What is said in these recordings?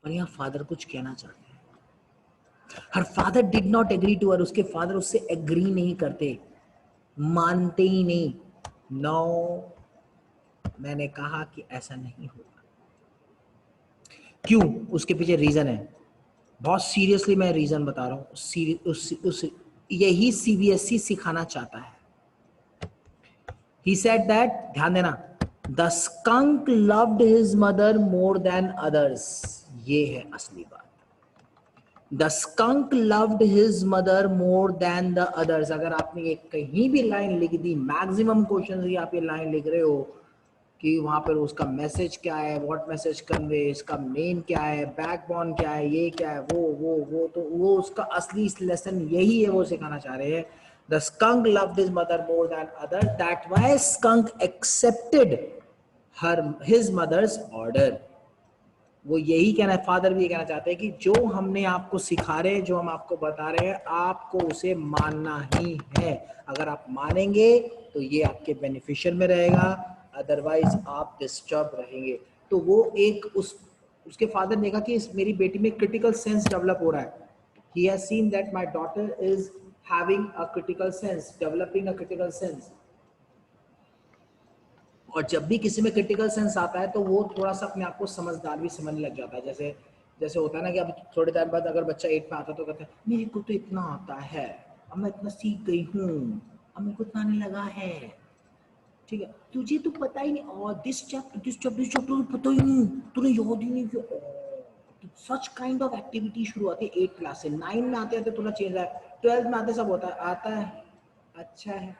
और यहाँ फादर कुछ कहना चाहते हैं। Her father did not agree to her, उसके फादर उससे एग्री नहीं करते, मानते ही नहीं। नो, मैंने कहा कि ऐसा नहीं होगा। क्यों? उसके पीछे रीजन है, बहुत सीरियसली मैं रीजन बता रहा हूँ। यही सीबीएसई सिखाना चाहता है। He said that, ध्यान देना, the skunk loved his mother more than others। ये है असली बात। The skunk loved his mother more than the others। अगर आपने ये कहीं भी लाइन लिख दी, मैक्सिमम क्वेश्चन ही आप ये लाइन लिख रहे हो कि वहां पर उसका मैसेज क्या है, व्हाट मैसेज कन्वे, इसका मेन क्या है, बैकबोन क्या है, ये क्या है, वो तो वो उसका असली लेसन यही है, वो सिखाना चाह रहे हैं। The skunk loved his mother more than others, that why skunk accepted his mother's order। वो यही कहना है, फादर भी ये कहना चाहते हैं कि जो हमने आपको सिखा रहे हैं, जो हम आपको बता रहे हैं, आपको उसे मानना ही है। अगर आप मानेंगे तो ये आपके बेनिफिशियल में रहेगा, अदरवाइज आप डिस्टर्ब रहेंगे। तो वो एक उसके फादर ने कहा कि मेरी बेटी में क्रिटिकल सेंस डेवलप हो रहा है। He has seen that my daughter is having a critical sense, developing a critical sense। और जब भी किसी में क्रिटिकल सेंस आता है तो वो थोड़ा सा अपने आप को समझदार भी समझने लग जाता है। जैसे जैसे होता है ना कि अब थोड़ी देर बाद अगर बच्चा 8 पे आता है तो कहता है मेरे को तो इतना आता है, अब मैं इतना सीख गई हूँ, अब मेरे को इतना आने लगा है। ठीक है, तुझे तो पता ही नहीं, और दिस चैप्टर पता ही नहीं, तूने याद ही नहीं किया। सच काइंड ऑफ एक्टिविटी शुरू होती है 8 क्लास से। 9 में आते आते थोड़ा चेंज है, 12 में आते सब होता है, आता है, अच्छा है,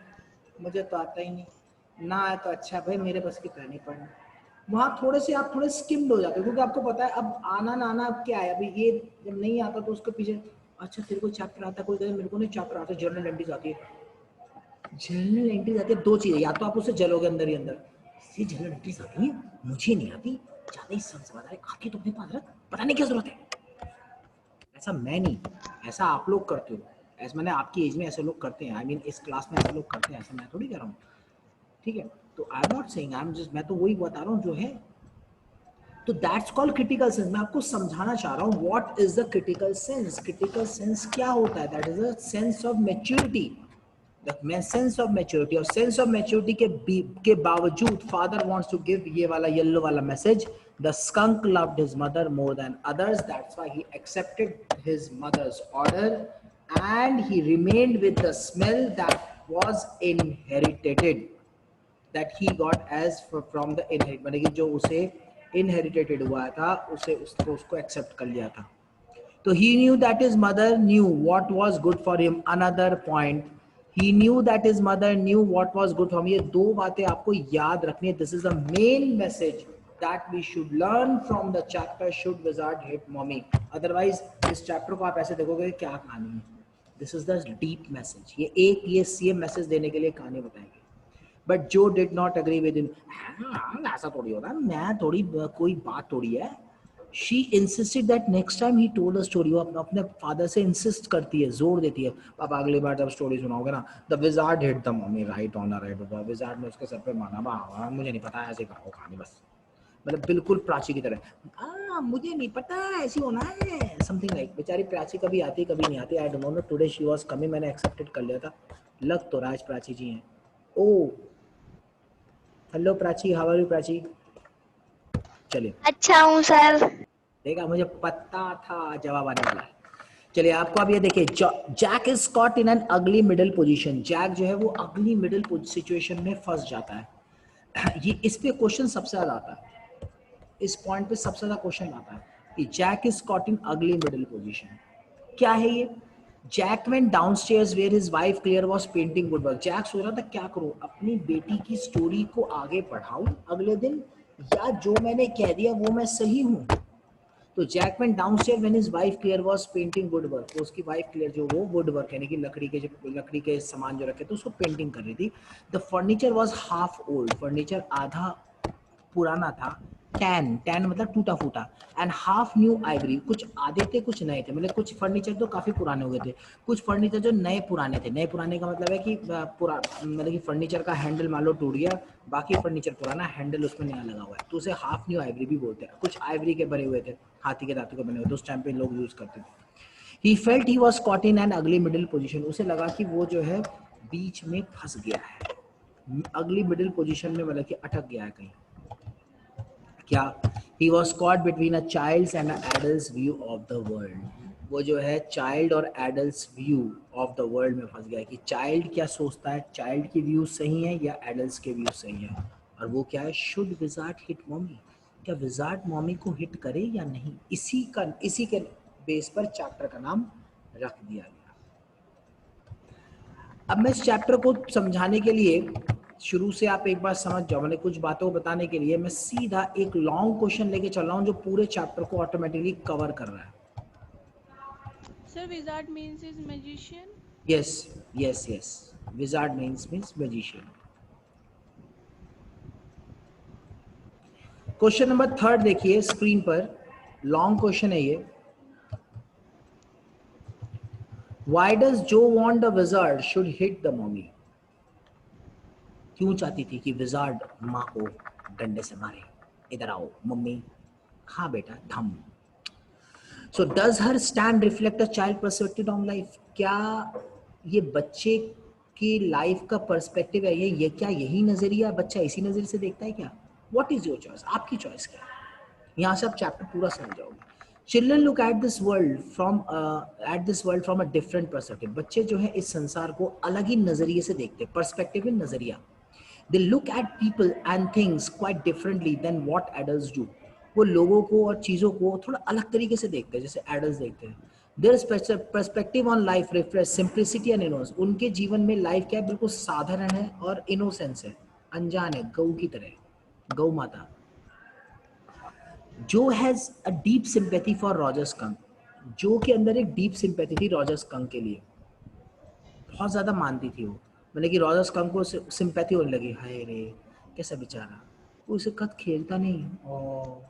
मुझे तो आता ही नहीं, ना आए तो अच्छा भाई, मेरे बस की तरह नहीं पढ़ना। वहाँ थोड़े से आप थोड़े स्किम्ड हो जाते हो, क्योंकि आपको पता है अब आना ना आना अब क्या है। अभी ये जब नहीं आता तो उसके पीछे, अच्छा तेरे को चैप्टर आता है, कोई कहता मेरे को नहीं चैप्टर आता, जर्नल एंट्रीज आती है। जर्नल एंट्रीज आती है, दो चीजें, या तो आप उससे जलोगे अंदर ही अंदर, ये जर्नल एंट्रीज आती है, मुझे नहीं आती, ज्यादा ही समझ आती तो अपने पास रख, पता नहीं क्या जरूरत है। ऐसा मैं नहीं, ऐसा आप लोग करते हो, ऐसा मैंने आपकी एज में ऐसे लोग करते हैं, आई मीन इस क्लास में ऐसे लोग करते हैं, ऐसा मैं थोड़ी कह रहा हूँ। ठीक है, तो I am not saying, I am just, मैं तो वही बता रहा हूँ जो है। तो दैट्स कॉल्ड क्रिटिकल सेंस। मैं आपको समझाना चाह रहा हूँ what is the critical sense. Critical sense क्या होता है? That is a sense of maturity, the sense of maturity. और सेंस ऑफ मैच्योरिटी के बावजूद फादर वांट्स टू गिव ये वाला येलो वाला message, the skunk loved his mother more than others, that's why he accepted his mother's order and he remained with the smell that was inherited, that he got as from the inherit, मतलब कि जो उसे inherited हुआ था उसे उसको accept कर लिया था। तो he knew that his mother knew what was good for him। Another point, he knew that his mother knew what was good for him। ये दो बातें आपको याद रखनी है। This is the main message that we should learn from the chapter should wizard hate mommy। Otherwise इस chapter को आप ऐसे देखोगे क्या कहानी है। This is the deep message। ये मैसेज देने के लिए कहानी बताएंगे। But Jo did not agree with in, ऐसा थोड़ी होता है, मैं थोड़ी कोई बात थोड़ी है। She insisted that next time he told a story. वो अपने फादर से इंसिस्ट करती है, जोर देती है, पापा अगली बार जब स्टोरी सुनाओगे ना, the wizard hit the mummy right on the right. Wizard ने उसके सर पे मारा, बा मुझे नहीं पता, ऐसे कहो कहानी बस, मतलब बिल्कुल प्राची की तरह, मुझे नहीं पता ऐसी होना है, समथिंग लाइक। बेचारी प्राची कभी आती कभी नहीं आती, I don't know. Today she was coming, मैंने एक्सेप्टेड कर लिया था, लग तो राज प्राची जी हैं। Oh hello Prachi, how are you Prachi? चलिए, अच्छा हूँ सर। देखा, मुझे पता था जवाब आने वाला है। चलिए, आपको अब ये देखिए, Jack is caught in an ugly middle position. Jack जो है वो अगली मिडिल सिचुएशन में फंस जाता है। ये इस पे क्वेश्चन सबसे ज्यादा आता है, इस पॉइंट पे सबसे ज्यादा क्वेश्चन आता है कि जैक इज कॉट इन अगली मिडिल पोजीशन। क्या है ये? Jack went downstairs where his wife Clare was painting woodwork. Jack सोच रहा था क्या करूं, अपनी बेटी की स्टोरी को आगे बढ़ाऊं अगले दिन, या जो मैंने कह दिया वो मैं सही हूं। तो Jack went downstair when his wife Clare was painting woodwork. उसकी वाइफ क्लियर जो वो वुडवर्क यानी कि लकड़ी के सामान जो रखे थे उसको पेंटिंग कर रही थी। The furniture was half old. Furniture आधा पुराना था। टैन मतलब टूटा फूटा। And half new Ivory. कुछ आधे थे कुछ नए थे, मतलब कुछ फर्नीचर तो काफी पुराने हो गए थे, कुछ फर्नीचर जो नए पुराने थे। नए पुराने का मतलब है कि मतलब कि फर्नीचर का हैंडल मान लो टूट गया, बाकी फर्नीचर पुराना, हैंडल उसमें नया लगा हुआ है, तो उसे हाफ न्यू आइवरी भी बोलते हैं। कुछ आइवरी के भरे हुए थे, हाथी के दांतों के बने होते, उस टाइम पे लोग यूज करते थे। He felt he was caught in an ugly middle position. उसे लगा कि वो जो है बीच में फंस गया है, अगली मिडिल पोजीशन में, मतलब कि अटक गया है कहीं। क्या? He was caught between a child's and an adult's view of the world. वो जो है चाइल्ड और adults view of the world में फंस गया है कि चाइल्ड क्या सोचता है, चाइल्ड की व्यू सही है या एडल्ट्स के व्यू सही है। और वो क्या है, शुड विजार्ड हिट मॉमी, क्या विजार्ड मॉमी को हिट करे या नहीं, इसी के बेस पर चैप्टर का नाम रख दिया गया। अब मैं इस चैप्टर को समझाने के लिए, शुरू से आप एक बार समझ जाओ, मैंने कुछ बातों को बताने के लिए मैं सीधा एक लॉन्ग क्वेश्चन लेके चल रहा हूँ जो पूरे चैप्टर को ऑटोमेटिकली कवर कर रहा है। Sir, wizard means is magician. Yes. Wizard means magician. Question number 3 देखिए स्क्रीन पर, लॉन्ग क्वेश्चन है ये। Why does Joe want the wizard should hit the mommy? क्यों चाहती थी कि विजार्ड माँ को डंडे से मारे? इधर आओ मम्मी। हाँ बेटा, धम। So does her stand reflect a child perspective on life? क्या ये बच्चे की लाइफ का पर्सपेक्टिव है, ये क्या यही नजरिया बच्चा इसी नजर से देखता है क्या? What is your choice? आपकी चॉइस क्या है? यहाँ से आप चैप्टर पूरा समझ जाओगे। Children look at this world from a different perspective. बच्चे जो है इस संसार को अलग ही नजरिए से देखते हैं। पर्सपेक्टिव में नजरिया। They look at people and things quite differently than what adults do. वो लोगों को और चीज़ों को थोड़ा अलग तरीके से देखते हैं जैसे एडल्ट्स देखते हैं। Their perspective on life reflects simplicity and innocence. उनके जीवन में लाइफ क्या है, बिल्कुल साधारण है और इनोसेंस है, अनजान है, गऊ की तरह, गौ माता। जो has a deep sympathy for Roger skunk, जो के अंदर एक डीप सिंपैथी थी रॉजर स्कंक के लिए, बहुत ज़्यादा मानती थी वो, मतलब कि रॉजर स्कंक को सिंपैथी होने लगी, हाय रे कैसा बेचारा, वो उसे कद खेलता नहीं, और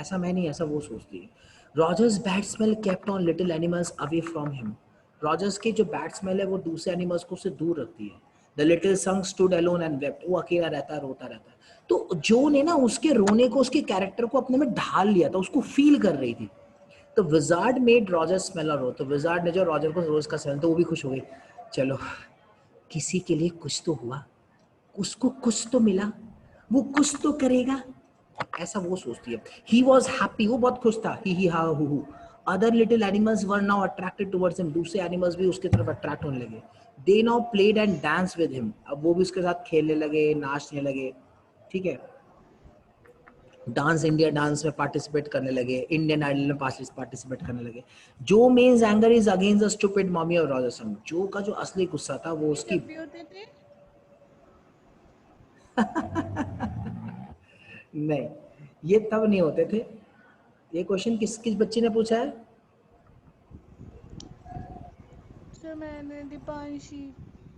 ऐसा मैं नहीं, ऐसा वो सोचती है। Rogers bad smell kept on little animals away from him, Rogers की जो बैड स्मेल है वो दूसरे एनिमल्स को उससे दूर रखती है। The little son stood alone and wept, वो अकेला रहता है, रोता रहता है। तो जो ने ना उसके रोने को, उसके कैरेक्टर को अपने में ढाल लिया था, उसको फील कर रही थी। तो विजार्ड मेड रॉजर स्मेल अ रोज, तो विजार्ड ने जो रॉजर को रोज का स्मेल, तो वो भी खुश हो गई, चलो किसी के लिए कुछ तो हुआ, उसको कुछ तो मिला, वो कुछ तो करेगा, ऐसा वो सोचती है। ही वॉज हैप्पी, वो बहुत खुश था, ही हा हु। Other little animals were now attracted towards him, दूसरे एनिमल्स भी उसकी तरफ अट्रैक्ट होने लगे। They now played and dance with him, अब वो भी उसके साथ खेलने लगे, नाचने लगे, ठीक है। डांस इंडिया डांस में पार्टिसिपेट करने लगे, इंडियन आइडल में पार्टिसिपेट करने लगे। जो means anger is against the stupid mommy और रॉजर सन, जो का जो असली गुस्सा था वो उसकी जब भी होते थे। नहीं, ये तब नहीं होते थे। ये क्वेश्चन किस किस बच्चे ने पूछा है? सर मैंने दीपांशी।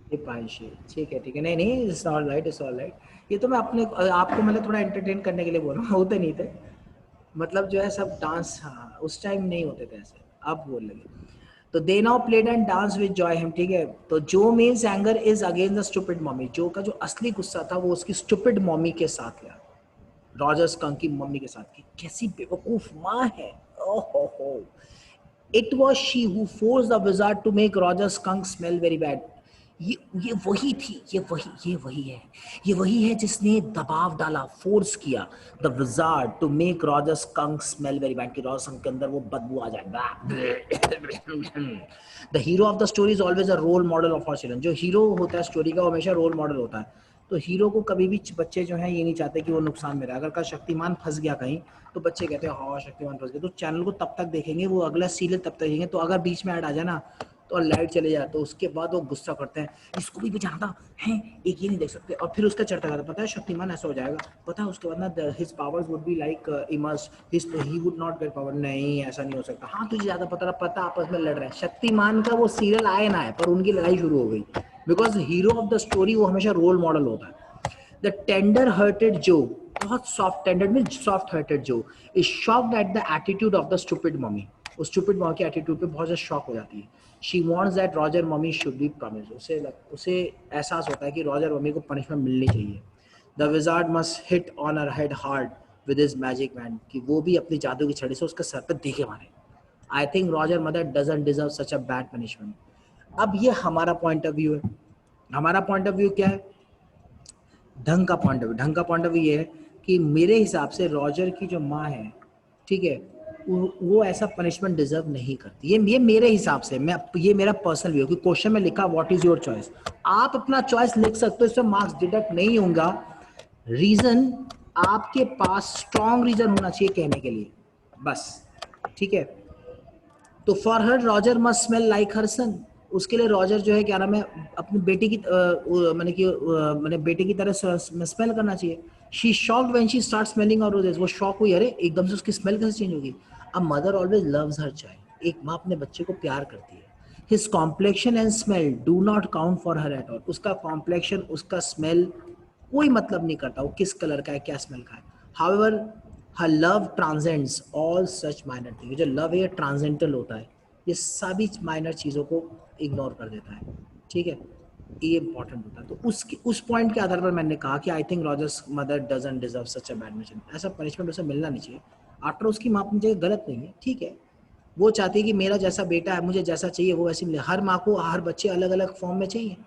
दीपांशी, ठीक है, नहीं, इट्स ऑल राइट। ये तो मैं अपने आपको मतलब थोड़ा एंटरटेन करने के लिए बोल रहा हूँ, होते नहीं थे, मतलब जो है सब डांस, हाँ उस टाइम नहीं होते थे ऐसे, अब बोल लगे। तो they now played and dance with joy him, ठीक है। तो Jo means anger is against the stupid mommy, जो का जो असली गुस्सा था वो उसकी स्टूपिड मॉमी के साथ गया, रॉजर स्कंक की मम्मी के साथ, की कैसी बेवकूफ माँ है, ओहो। It was she who forced the wizard to make Roger Skunk smell very bad. ये वही थी, ये वही है जिसने दबाव डाला, फोर्स किया the wizard to make Roger Skunk smell very bad, कि रॉजर स्कंक के अंदर वो बदबू आ जाए। The hero of the story is always a role model of our children, जो हीरो होता है स्टोरी का वो हमेशा रोल मॉडल होता है। तो हीरो को कभी भी बच्चे जो हैं ये नहीं चाहते कि वो नुकसान में रहे। अगर का शक्तिमान फंस गया कहीं तो बच्चे कहते हैं हाँ शक्तिमान फंस गया, तो चैनल को तब तक देखेंगे, वो अगला सीरियल तब तक देखेंगे। तो अगर बीच में ऐड आ जाए ना तो लाइट चले जाए तो उसके बाद वो गुस्सा करते हैं, इसको भी जानता है, एक ये नहीं देख सकते, और फिर उसका चढ़ता रहता, पता है शक्तिमान ऐसा हो जाएगा, पता है उसके बाद ना his powers would be like immerse, he would not get power, नहीं ऐसा नहीं हो सकता, हाँ तुझे ज्यादा पता आपस में लड़ रहे हैं। शक्तिमान का वो सीरियल आए ना आए पर उनकी लड़ाई शुरू हो गई, because hero of the story वो हमेशा रोल मॉडल होता है। द टेंडर हर्टेड जो, बहुत soft, tender mean soft hearted Jo is shocked at the attitude of the stupid mummy, उस स्टूपिड मॉमी के एटीट्यूड पे बहुत ज्यादा शॉक हो जाती है। She wants that Roger mummy should be punished, उसे एहसास होता है कि रॉजर मम्मी को पनिशमेंट मिलनी चाहिए। The wizard must hit on her head hard, with his magic wand कि वो भी अपनी जादू की छड़ी से उसके सर पे दे के मारे. I think Roger Mother doesn't deserve such a bad punishment. अब ये हमारा पॉइंट ऑफ व्यू है. हमारा पॉइंट ऑफ व्यू क्या है? ढंग का पॉइंट ऑफ व्यू. ढंग का पॉइंट ऑफ व्यू ये है कि मेरे हिसाब से रॉजर की जो माँ है, ठीक है, वो ऐसा पनिशमेंट डिजर्व नहीं करती. ये मेरे हिसाब से, मैं ये मेरा पर्सनल व्यू. कि क्वेश्चन में लिखा व्हाट इज योर चॉइस, आप अपना चॉइस लिख सकते हो, इससे मार्क्स डिडक्ट नहीं होगा. रीजन आपके पास स्ट्रॉन्ग रीजन होना चाहिए कहने के लिए, बस. ठीक है. तो for her Roger must smell like her son. उसके लिए रॉजर जो है क्या नाम है, अपनी बेटी की मैंने बेटे की तरह स्मेल करना चाहिए. She shocked when she start smelling और रोजेस. वो शॉक हुई, अरे एकदम से उसकी स्मेल कैसे चेंज होगी. A mother always loves her child. एक माँ अपने बच्चे को प्यार करती है. His complexion and smell do not count for her at all. उसका कॉम्प्लेक्शन, उसका स्मेल कोई मतलब नहीं करता वो किस कलर का है, क्या स्मेल का है. हाउएवर हर love transcends all such minor thing. जो लव है ये ट्रांसेंडल होता है, ये सभी माइनर चीज़ों को इग्नोर कर देता है. ठीक है, ये इंपॉर्टेंट होता है. तो उस पॉइंट के आधार पर मैंने कहा कि I think Rogers mother doesn't deserve such a bad punishment. ऐसा पनिशमेंट उसे मिलना नहीं चाहिए. आफ्टर उसकी माँ अपनी जगह गलत नहीं है, ठीक है. वो चाहती है कि मेरा जैसा बेटा है, मुझे जैसा चाहिए वो वैसे मिले. हर माँ को हर बच्चे अलग अलग फॉर्म में चाहिए,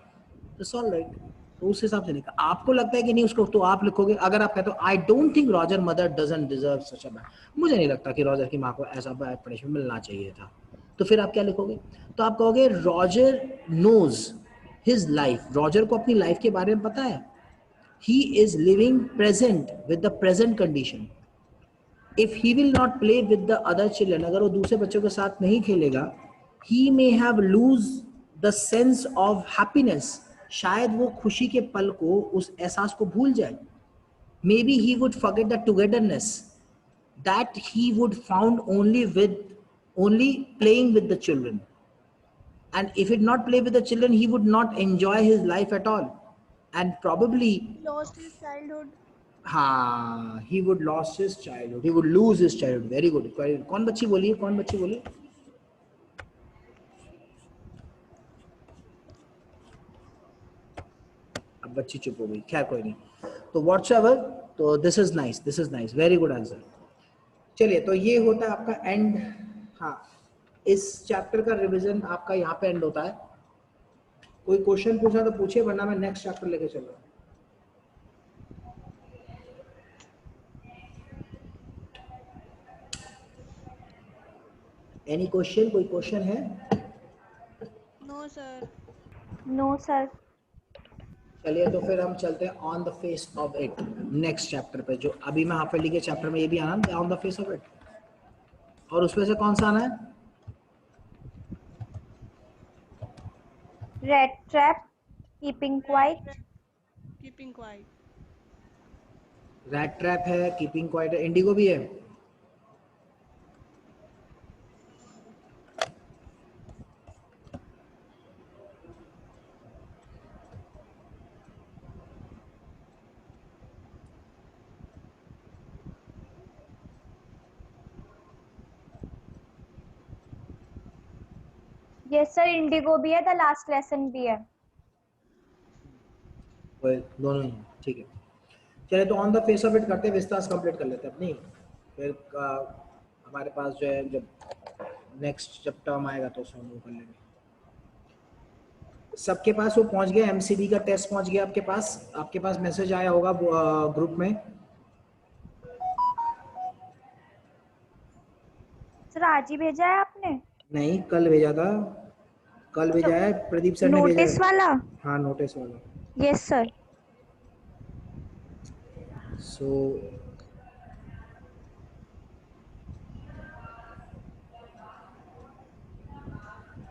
तो ऑल राइट. तो उस हिसाब से लिखा. आपको लगता है कि नहीं उसको, तो आप लिखोगे. अगर आप कहते हो I don't think Roger mother doesn't deserve such a bad, मुझे नहीं लगता कि रॉजर की माँ को ऐसा बैड पनिशमेंट मिलना चाहिए था, तो फिर आप क्या लिखोगे? तो आप कहोगे Roger knows his life. Roger को अपनी लाइफ के बारे में पता है. He is living present with the present condition. If he will not play with the other children, अगर वो दूसरे बच्चों के साथ नहीं खेलेगा, he may have lose the sense of happiness. शायद वो खुशी के पल को, उस एहसास को भूल जाए. May be he would forget the togetherness that he would found only playing with the children. And if he did not play with the children, he would not enjoy his life at all. And probably Lost his childhood. he would lose his childhood. He would lose his childhood. Very good. कौन बच्ची बोली? कौन बच्ची बोली? अब बच्ची चुप हो गई. खैर कोई नहीं. तो whatsoever, तो this is nice. Very good answer. चलिए, तो ये होता है आपका एंड. हाँ, इस चैप्टर का रिवीजन आपका यहाँ पे एंड होता है. कोई क्वेश्चन पूछना तो पूछिए, वरना मैं नेक्स्ट चैप्टर लेके चल रहा हूँ. Any question? कोई क्वेश्चन है? No, sir. No, sir. चलिए, तो फिर हम चलते हैं on the face of it next chapter पे. जो अभी मैं हाफ ईयरली के चैप्टर में ये भी आना है on the face of it. और उसमें से कौन सा आना है? Rat trap, keeping quiet. Keeping quiet. Rat trap है, कीपिंग क्वाइट है, इंडिगो भी है. Yes, sir. Indigo भी है. The last lesson भी है. दोनों ही. ठीक है, चलिए, तो on the face of it करते हैं. विस्तास कंप्लीट कर लेते हैं अपनी. फिर हमारे पास जो है, जब नेक्स्ट जब टर्म आएगा तो उसमें वो कर लेंगे. सबके पास वो पहुंच गया, एमसीडी का टेस्ट पहुंच गया आपके पास. आपके पास मैसेज आया होगा ग्रुप में. सर आज ही भेजा है आपने? नहीं, कल भेजा था. कल भेजा है, प्रदीप सर ने भेजा नोटिस है. वाला? हाँ, नोटिस वाला. Yes sir. सो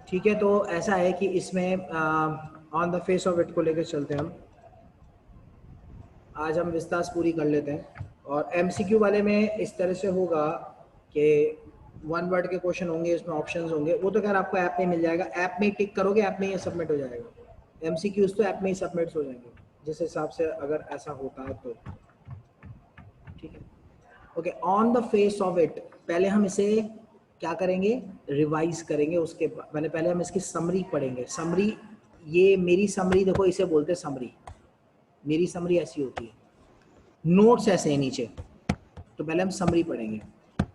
ठीक है, तो ऐसा है कि इसमें on the face of it को लेकर चलते हैं हम. आज हम विस्तास पूरी कर लेते हैं. और एमसीक्यू वाले में इस तरह से होगा कि वन वर्ड के क्वेश्चन होंगे, इसमें ऑप्शंस होंगे. वो तो खैर आपको ऐप में मिल जाएगा. ऐप में टिक करोगे, ऐप में ही सबमिट हो जाएगा. एमसीक्यूज तो ऐप में ही सबमिट हो जाएंगे, जिस हिसाब से अगर ऐसा होता है तो. ठीक है, okay. On the face of it, पहले हम इसे क्या करेंगे? रिवाइज करेंगे. उसके मैंने पहले हम इसकी समरी पढ़ेंगे. समरी, ये मेरी समरी देखो, इसे बोलते हैं समरी. मेरी समरी ऐसी होती है. नोट्स ऐसे हैं नीचे. तो पहले हम समरी पढ़ेंगे.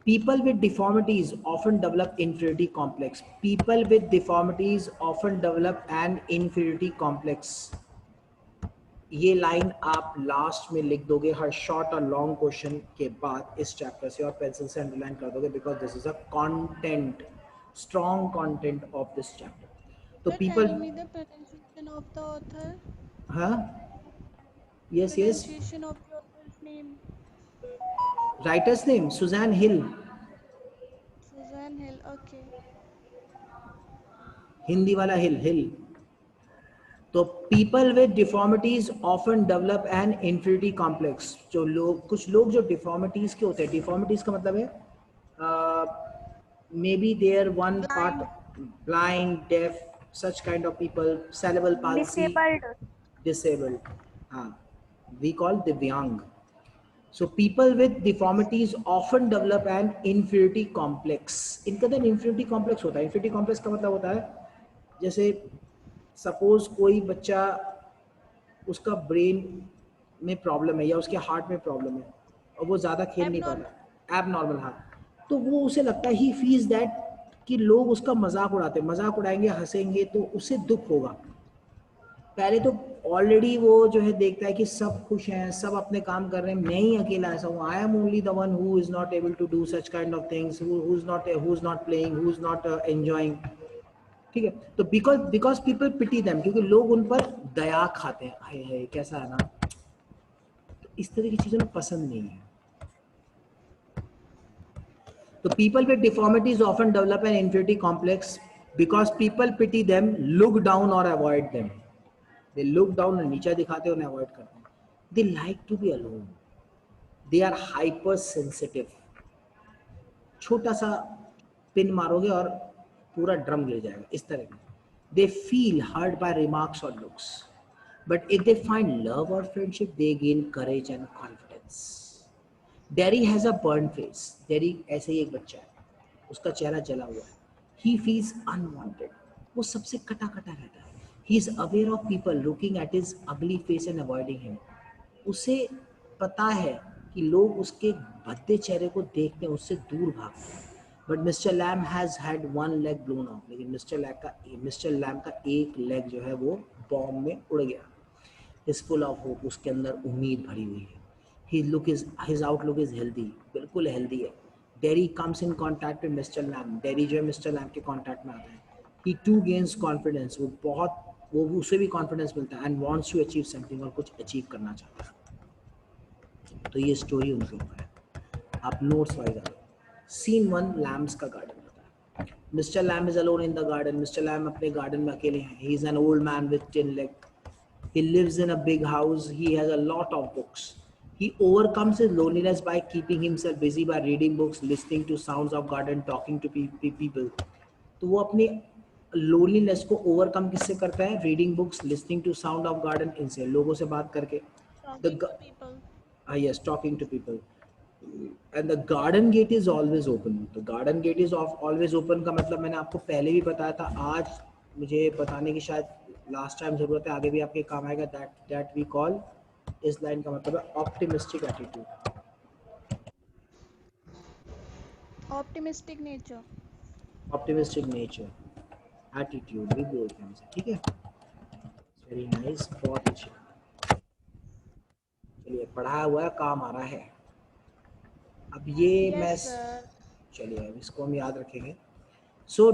People with deformities often develop inferiority complex. People with deformities often develop an inferiority complex. ये लाइन आप लास्ट में लिख दोगे हर शॉर्ट और लॉन्ग क्वेश्चन के बाद इस चैप्टर से, और पेंसिल से अंडरलाइन कर दोगे, because this is a content, strong content of this chapter. तो Sir, people, tell me the pronunciation of the author. हाँ, yes yes, Pronunciation of the author's name. Writer's name Susan Hill, Susan Hill. Okay. Hindi वाला हिल, हिल. तो people with deformities often develop an inferiority complex. जो लोग, कुछ लोग जो डिफॉर्मिटीज के होते हैं, डिफॉर्मिटीज का मतलब है may be there one part blind, deaf, such kind of people, cerebral palsy, Disabled. disabled, हाँ, we call दिव्यांग. So people with deformities often develop an inferiority complex. इनका तो inferiority complex होता है. inferiority complex का मतलब होता है, जैसे सपोज कोई बच्चा, उसका ब्रेन में प्रॉब्लम है या उसके हार्ट में प्रॉब्लम है और वो ज़्यादा खेल नहीं Abnormal. पाता, एबनॉर्मल, हाँ, तो वो उसे लगता है, ही फील्स दैट कि लोग उसका मजाक उड़ाते हैं, मजाक उड़ाएंगे, हंसेंगे, तो उसे दुख होगा. पहले तो ऑलरेडी वो जो है देखता है कि सब खुश हैं, सब अपने काम कर रहे हैं, मैं ही अकेला ऐसा हूँ, I am only the one who is not able to do such kind of things, who is not playing, who is not enjoying. ठीक है, तो बिकॉज पीपल पिटी देम, क्योंकि लोग उन पर दया खाते हैं, हाय हाय कैसा है ना, तो इस तरह की चीजें पसंद नहीं है. तो people with deformities often develop an inferiority complex because people pity them, look down और avoid them. They look down, नीचा दिखाते हैं, उन्हें अवॉइड करते हैं. They like to be alone, they are hyper sensitive. छोटा सा पिन मारोगे और पूरा ड्रम गिर जाएगा, इस तरह की. They feel hurt by remarks और looks, but if they find love और friendship they gain courage and confidence. Derry has a burn face. Derry ऐसे ही एक बच्चा है, उसका चेहरा जला हुआ है. ही फील्स अनवांटेड, वो सबसे कटा कटा रहता है. He is aware of people looking at his ugly face and avoiding him. उसे पता है कि लोग उसके भद्दे चेहरे को देखते हैं, उससे दूर भागते हैं. But Mr Lamb has had one leg blown off. लेकिन मिस्टर लैम का एक लेग जो है वो बॉम्ब में उड़ गया. इज फुल ऑफ होप, उसके अंदर उम्मीद भरी हुई है. his outlook is healthy, बिल्कुल हेल्दी है. Derry comes in contact with Mr Lamb. Derry जो है मिस्टर लैम के कॉन्टैक्ट में आता है. he too gains confidence, वो उसे भी कॉन्फिडेंस मिलता है, and wants to achieve something, और कुछ अचीव करना चाहता है. तो ये स्टोरी उनके ऊपर है. आप नोट्स वाइज आ जाओ. सीन 1 लैम्स का गार्डन होता है. Mister Lamb is alone in the garden. Mr Lamb अपने गार्डन में अकेले हैं. He is an old man with 10 leg. He lives in a big house. He has a lot of books. He overcomes his loneliness by keeping himself busy by reading books, listening to sounds of garden, talking to people. तो वो अपनी loneliness को overcome किससे करता है? Reading books, listening to sound of garden, इनसे, लोगों से बात करके. Talking to people. Yes, talking to people. And the garden gate is always open. The garden gate is always open का मतलब मैंने आपको पहले भी बताया था. आज मुझे बताने की शायद लास्ट टाइम जरूरत है, आगे भी आपके काम आएगा. दैट वी कॉल, इस लाइन का मतलब है optimistic attitude. Optimistic nature. Optimistic nature, attitude भी बोलते हैं इसे. ठीक है, वेरी नाइस, बहुत अच्छा. चलिए, पढ़ाया हुआ है, काम आ रहा है. अब ये मैं, Yes, sir. चलिए अब इसको हम याद रखेंगे. सो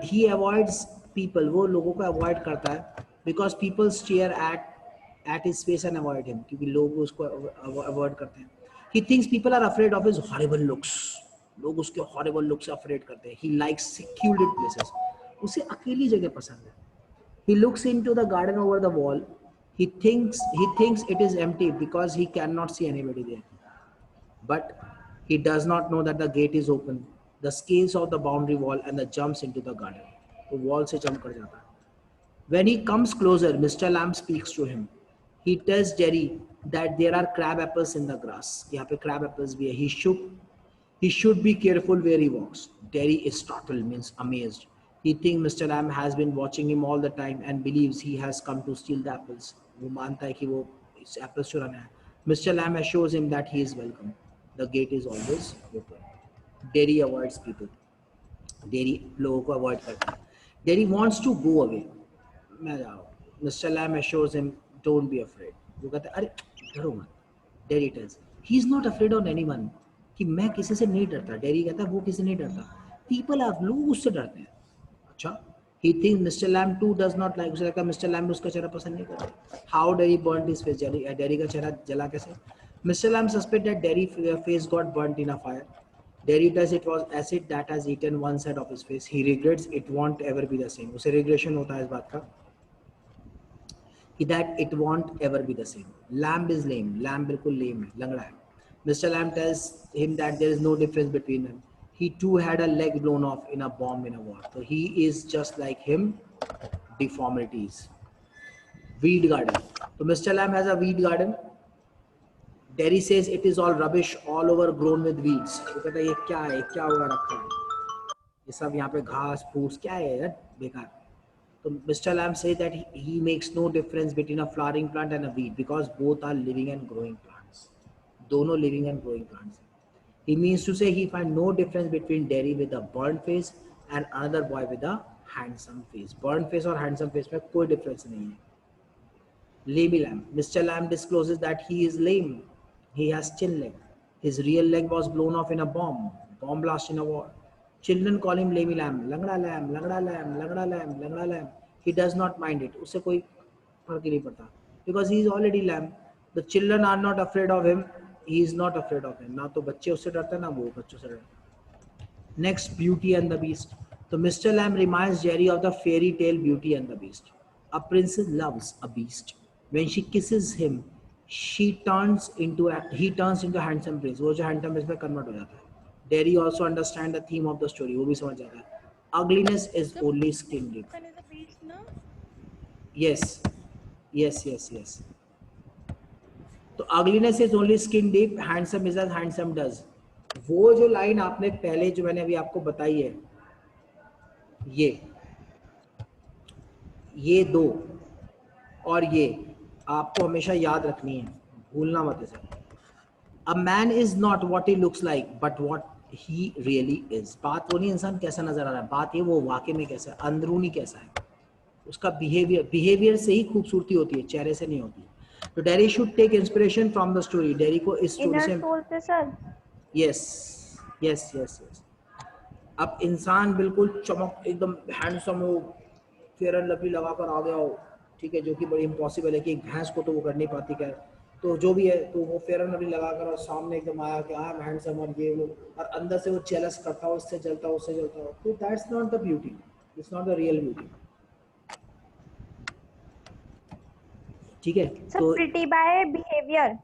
he avoids people, वो लोगों को अवॉइड करता है. Because people stare at his face and avoid him, क्योंकि लोग उसको अवॉइड करते हैं. he thinks people are afraid of his horrible looks. लोग उसके horrible looks से afraid करते हैं. he likes secluded places, उसे अकेली जगह पसंद है. he looks into the garden over the wall. he thinks it is empty because he cannot see anybody there. But he does not know that the gate is open, the scales of the boundary wall, and the jumps into the garden. तो wall से jump कर जाता है. When he comes closer, Mr. Lamb speaks to him. He tells Jerry that there are crab apples in the grass. यहाँ पे crab apples भी है. He should be careful where he walks. Jerry is startled, means amazed. He thinks Mr. Lamb has been watching him all the time and believes he has come to steal the apples. वो मानता है कि वो apples चुराना है. Mr. Lamb assures him that he is welcome. The gate is always open. Derry avoids people, Derry लोगों को avoid करता है। Derry wants to go away, मैं जाओ। Mr Lamb assures him don't be afraid, वो कहता है अरे डरो मत। Derry tells he is not afraid of anyone, कि मैं किसी से नहीं डरता। डेरी कहता है वो किसी से नहीं डरता, पीपल आर, लोग उससे डरते हैं। अच्छा, he thinks Mr. Lamb too does not like, उसे लगता है मिस्टर लैम उसका चेहरा पसंद नहीं करते। How Derry burnt his face, dairy का चेहरा जला कैसे? Mr. Lamb suspect that Derry face got burnt in a fire. Derry does it was acid that has eaten one side of his face. He regrets it won't ever be the same. उसे regression होता है इस बात का कि that it won't ever be the same. Lamb is lame. Lamb बिल्कुल lame है, लंगड़ा है। Mr. Lamb tells him that there is no difference between them. He too had a leg blown off in a bomb in a war. So he is just like him, deformities. Weed garden. So Mr. Lamb has a weed garden. Derry says it is all rubbish, all overgrown with weeds. वो कहता है ये क्या है, क्या हुआ रखा है, ये सब यहाँ पे घास फूस क्या है यार, बेकार। So Mr. Lamb says that he makes no difference between a flowering plant and a weed because both are living and growing plants. दोनों living and growing plants. He means to say he finds no difference between Derry with a burnt face and another boy with a handsome face. Burnt face और handsome face में कोई difference नहीं है. Lamy Lamb. Mr. Lamb discloses that he is lame. He has chin leg. His real leg was blown off in a bomb blast in a war. Children call him Lamy Lamb. Langda lamb, langda lamb, langda lamb, langda lamb. He does not mind it. उसे कोई फर्क ही नहीं पड़ता. Because he is already lamb. The children are not afraid of him. He is not afraid of him. ना तो बच्चे उससे डरते हैं ना वो बच्चों से डरते। Next, Beauty and the Beast. So Mr. Lamb reminds Jerry of the fairy tale Beauty and the Beast. A princess loves a beast. When she kisses him, he turns into handsome prince. वो जो handsome prince में convert हो जाता है. Derry also understands the theme of the story. वो भी समझ जाता है. Ugliness is only skin deep. Is a beast, no? Yes, yes, yes, yes. तो ugliness is only skin deep. Handsome is as handsome does. वो जो line आपने पहले जो मैंने अभी आपको बताई है, ये दो और ये आपको हमेशा याद रखनी है, भूलना मत इसे। A man is not what he looks like, but what he really is. बात वो नहीं इंसान कैसा नजर आ रहा है, बात ये वो वाकई में कैसा है, अंदरूनी कैसा है, उसका बिहेवियर से ही खूबसूरती होती है, चेहरे से नहीं होती। तो Derry should take inspiration from the story. Derry को इस स्टोरी से, इनर सोल से sir. Yes yes yes yes. अब इंसान बिल्कुल चमक एकदम हैंडसम हो, फेयर एंड लवली लगा कर आ गया हो, ठीक है, जो कि बड़ी इम्पॉसिबल है कि एक भैंस को तो वो कर नहीं पाती, क्या तो जो भी है, तो वो फेयर एंड लवली लगा कर और सामने एकदम आया कि आई एम हैंडसम और ये वो, और अंदर से वो जेलस करता हो, उससे जलता हो, उससे जलता हो, तो that's not the beauty, it's not the real beauty. ठीक है, तो pretty by behaviour.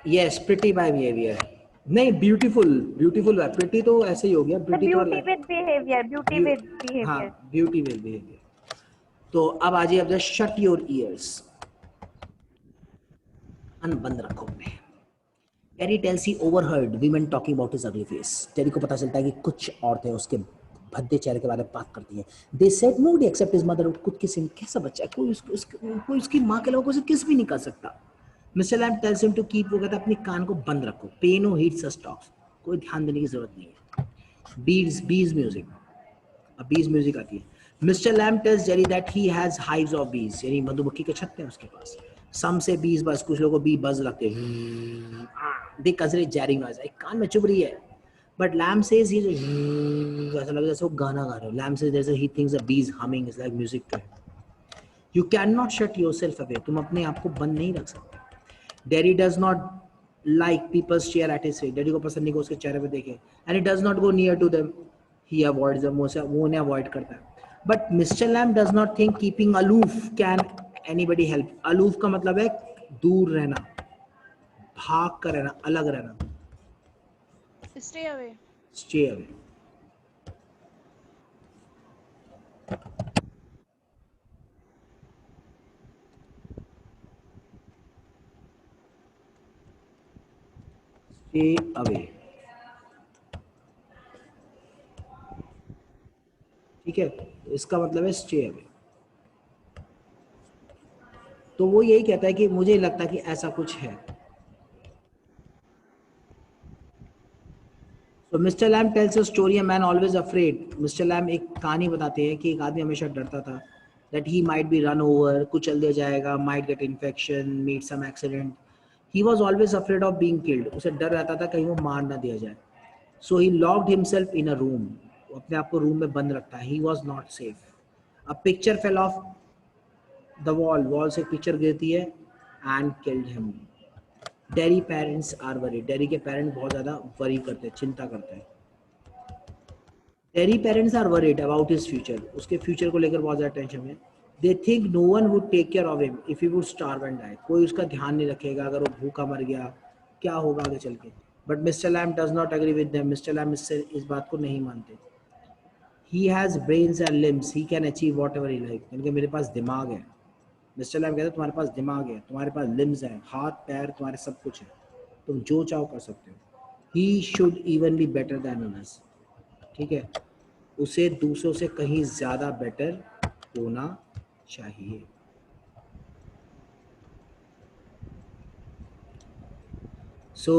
Yes, pretty by behaviour नहीं, ब्यूटीफुल है। प्रिटी तो ऐसे ही हो गया, beauty with behaviour, beauty with behaviour. हाँ, ब्यूटी विद बिहेवियर। तो अब आ जाइए, अब जस्ट शट योर ईयर्स, कान बंद रखो अपने। Terry tells he overheard women talking about his ugly face. Terry को पता चलता है कि कुछ औरतें उसके भद्दे चेहरे के बारे में बात करती हैं। They said nobody except his mother, खुद किसी कैसा बच्चा है, कोई उसकी माँ के अलावा कोई किस भी नहीं कर सकता। Mr Lamb tells him to keep, वो कहता है अपनी कान को बंद रखो, पे नो हीड सच टॉक्स, कोई ध्यान देने की जरूरत नहीं है। बीज म्यूजिक, अब बीज म्यूजिक आती है। Mr Lamb tells Jerry that he has hives of bees, यानी मधुमक्खी के छत्ते हैं उसके पास। सम से बीज बस, कुछ लोगों को बी बज लगते हैं, दे कंसीडर जैरिंग नॉइज, एक कान में चुभ रही है। बट लैम्ब सेज ही ऐसा लग जैसे वो गाना गा रहे हो। लैम्ब सेज जैसे ही thinks a bees humming is like music to him. You can not shut yourself away, तुम अपने आप को बंद नहीं रख सकते। Derry does not like people stare at his face, Derry को पसंद नहीं कि उसके चेहरे पे देखे, and it does not go near to them, he avoids them, वो उन्हें अवॉइड करता है। But Mr Lamb does not think keeping aloof can anybody help. Aloof का मतलब है दूर रहना, भाग कर रहना, अलग रहना, Stay away. Stay away. Stay away, ठीक है, इसका मतलब है स्टे अवे। तो वो यही कहता है कि मुझे लगता है कि ऐसा कुछ है। Mister Lamb tells a story a man always afraid. Mr Lamb एक कहानी बताते हैं कि एक आदमी हमेशा डरता था that he might be run over, कुचल दिया जाएगा, might get infection, meet some accident. He was always afraid of being killed. उसे डर रहता था कहीं वो मार ना दिया जाए. So he locked himself in a room. वो अपने आप को रूम में बंद रखता है. He was not safe. A picture fell off the wall. Wall से पिक्चर गिरती है and killed him. Derry parents are worried. Derry के पेरेंट्स बहुत ज़्यादा worry करते हैं, चिंता करते हैं. Derry parents are worried about his future. उसके फ्यूचर को लेकर बहुत ज़्यादा टेंशन में. They think no one would take care of him if he would starve and die. कोई उसका ध्यान नहीं रखेगा अगर वो भूखा मर गया, क्या होगा आगे चल के. But Mr. Lamb does not agree with them. Mr. Lamb इस बात को नहीं मानते. He has brains and limbs. He can achieve whatever he likes. क्योंकि मेरे पास दिमाग है. Mr. Lamb कहते हैं तुम्हारे पास दिमाग है, तुम्हारे पास limbs हैं, हाथ पैर तुम्हारे सब कुछ है, तुम जो चाहो कर सकते हो. He should even be better than us. ठीक है, उसे दूसरों से कहीं ज्यादा बेटर होना चाहिए. सो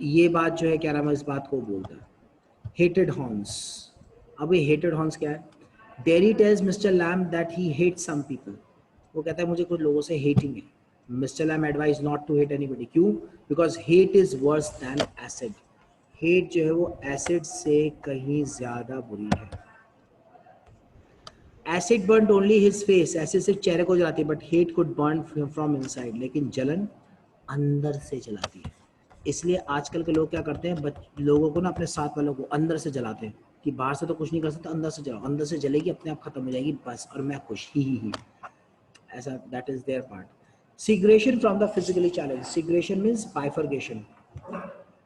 ये बात जो है क्या नाम है इस बात को बोलता है. Hated horns. अब ये हेटेड हॉर्न्स क्या है. Derry tells mister Lamb that he hates some people. वो कहता है मुझे कुछ लोगों से हेटिंग है. Mister Lamb advise not to hate anybody. क्यों? Because hate is worse than acid. Hate जो है वो एसिड से कहीं ज्यादा बुरी है. Acid burn only his face. Acid सिर्फ चेहरे को जलाती है, but hate could burn from inside. लेकिन जलन अंदर से जलाती है. इसलिए आजकल के लोग क्या करते हैं, लोगों को ना अपने साथ वालों को अंदर से जलाते हैं कि बाहर से तो कुछ नहीं कर सकते, अंदर से जलाओ. अंदर से जलेगी, अपने आप खत्म हो जाएगी बस, और मैं खुश ही. ऐसा that is their part. Segregation from the physically challenge. Segregation means bifurcation.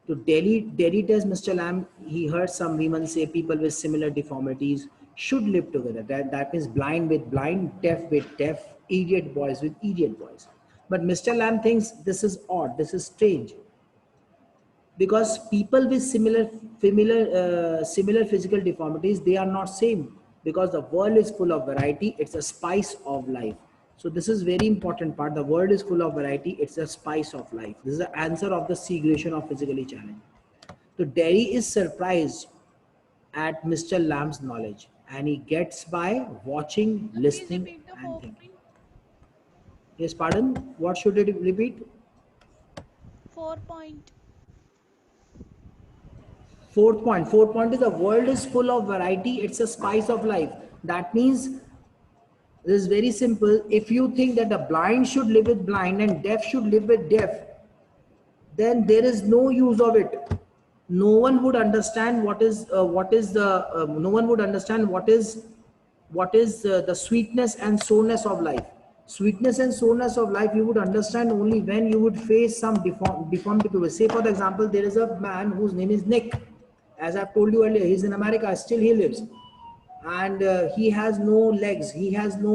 To Delhi tells Mr. Lamb he heard some women say people with similar deformities should live together. That means blind with blind, deaf with deaf, idiot boys with idiot boys. But Mr. Lamb thinks this is odd, this is strange. Because people with similar physical deformities, they are not same. Because the world is full of variety, it's a spice of life. So this is very important part. The world is full of variety. It's a spice of life. This is the answer of the segregation of physically challenged. So Derry is surprised at Mr. Lamb's knowledge, and he gets by watching, listening, Please repeat the and fourth thinking. point. Yes, pardon. What should it repeat? 4 point. Fourth point. Fourth point is the world is full of variety. It's a spice of life. That means this is very simple. If you think that the blind should live with blind and deaf should live with deaf, then there is no use of it. No one would understand what is the sweetness and soreness of life. Sweetness and soreness of life you would understand only when you would face some deformity to it. Say for example, there is a man whose name is Nick. As I've told you earlier, he's in America, still he lives. And he has no legs. He has no,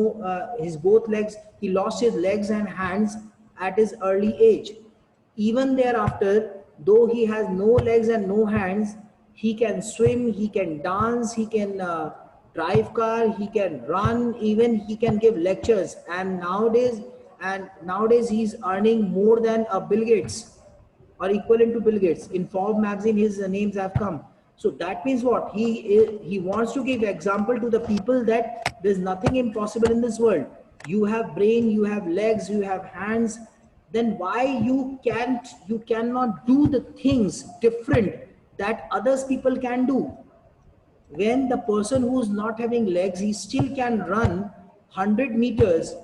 his both legs, he lost his legs and hands at his early age. Even thereafter, though he has no legs and no hands, he can swim, he can dance, he can drive car, he can run, even he can give lectures. And nowadays he's earning more than Bill Gates, or equivalent to Bill Gates. In Forbes magazine, his names have come. So that means what? He wants to give example to the people that there's nothing impossible in this world. You have brain, you have legs, you have hands. Then why you cannot do the things different that others people can do? When the person who's not having legs, he still can run 100 meters.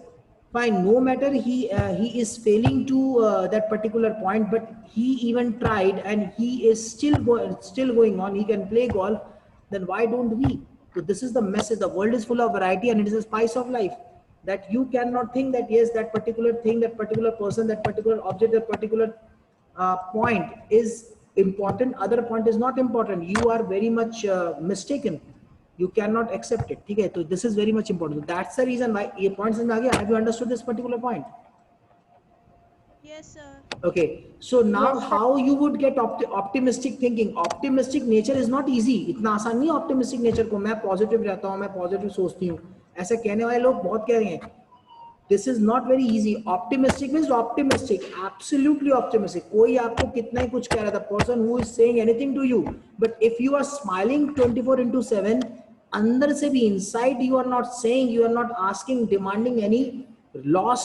Fine, no matter he is failing to that particular point, but he even tried and he is still going on. He can play golf. Then why don't we? So this is the message. The world is full of variety, and it is a spice of life. That you cannot think that yes, that particular thing, that particular person, that particular object, that particular point is important, other point is not important. You are very much mistaken. You cannot accept it. Okay, so this is very much important. That's the reason why ये points in आगे. Have you understood this particular point? Yes, sir. Okay, so now how you would get optimistic thinking? Optimistic nature is not easy. इतना आसान नहीं optimistic nature को. मैं positive रहता हूँ, मैं positive सोचती हूँ. ऐसे कहने वाले लोग बहुत कह रहे हैं. This is not very easy. Optimistic means optimistic, absolutely optimistic. कोई आपको कितना ही कुछ कह रहा था, person who is saying anything to you, but if you are smiling 24/7, अंदर से भी inside you are not saying, you are not asking, demanding any loss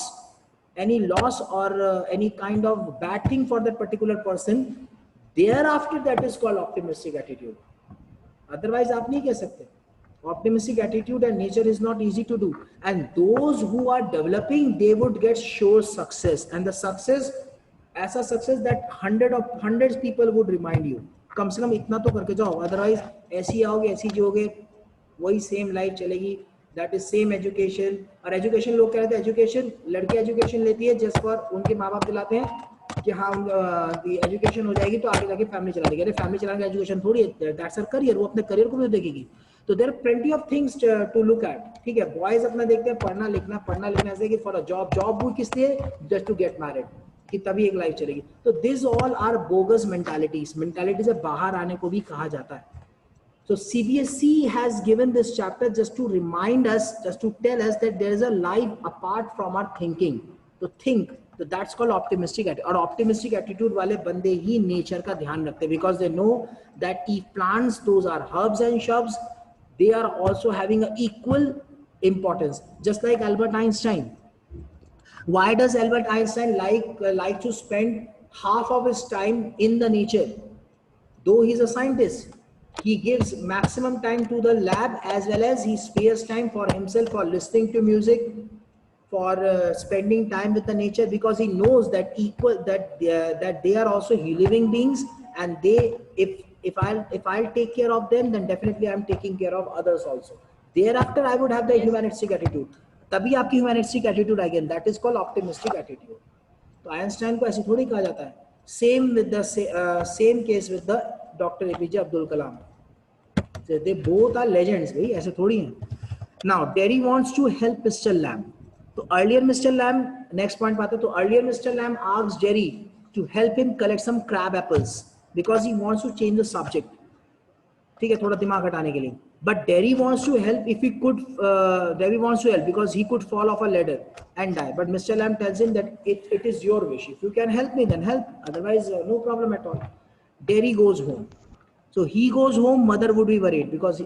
or any kind of bad thing for that particular person, thereafter that is called optimistic attitude. Otherwise आप नहीं कह सकते. Optimistic attitude and nature is not easy to do, and those who are developing, they would get sure success, and the success, ऐसा success that hundreds people would remind you. कम से कम इतना तो करके जाओ, otherwise ऐसी आओगे ऐसी जियोगे, वही सेम लाइफ चलेगी. That is same education. और education लोग कह रहे थे education, लड़की education लेती है just for उनके माँ बाप दिलाते हैं कि हाँ एजुकेशन हो जाएगी तो आगे जाके फैमिली चला देगी. अरे फैमिली चलाने का एजुकेशन थोड़ी है, दैट्स हर करियर. वो अपने करियर को भी देखेगी. तो there plenty of things to look at. ठीक है, बॉयज अपना देखते हैं पढ़ना लिखना ऐसे कि फॉर अ जॉब वो किस लिए, जस्ट टू गेट मैरिड, कि तभी एक लाइफ चलेगी. तो this all are bogus mentality से बाहर आने को भी कहा जाता है. So CBSE has given this chapter just to remind us, just to tell us that there is a life apart from our thinking. To think, so that's called optimistic attitude. और optimistic attitude वाले बंदे ही nature का ध्यान रखते हैं, because they know that if plants, those are herbs and shrubs, they are also having an equal importance. Just like Albert Einstein. Why does Albert Einstein like to spend half of his time in the nature? Though he's a scientist, he gives maximum time to the lab, as well as he spares time for himself, for listening to music, for spending time with the nature, because he knows that they are also living beings, and they, if I'll take care of them, then definitely I'm taking care of others also. Thereafter I would have the humanistic attitude. तभी आपकी humanistic attitude आएगी, and that is called optimistic attitude. तो Einstein को ऐसे थोड़ी कहा जाता है. Same case with the Dr. APJ Abdul Kalam. So they both are legends, भाई, ऐसे थोड़ी हैं. Now Terry wants to help Mr. Lamb. तो earlier Mr. Lamb, next point पाते हैं. तो earlier Mr. Lamb asks Jerry to help him collect some crab apples because he wants to change the subject. ठीक है, थोड़ा दिमाग हटाने के लिए. But Derry wants to help because he could fall off a ladder and die. But Mr. Lamb tells him that it is your wish. If you can help me, then help. Otherwise, no problem at all. Derry goes home. So he goes home. Mother would be worried because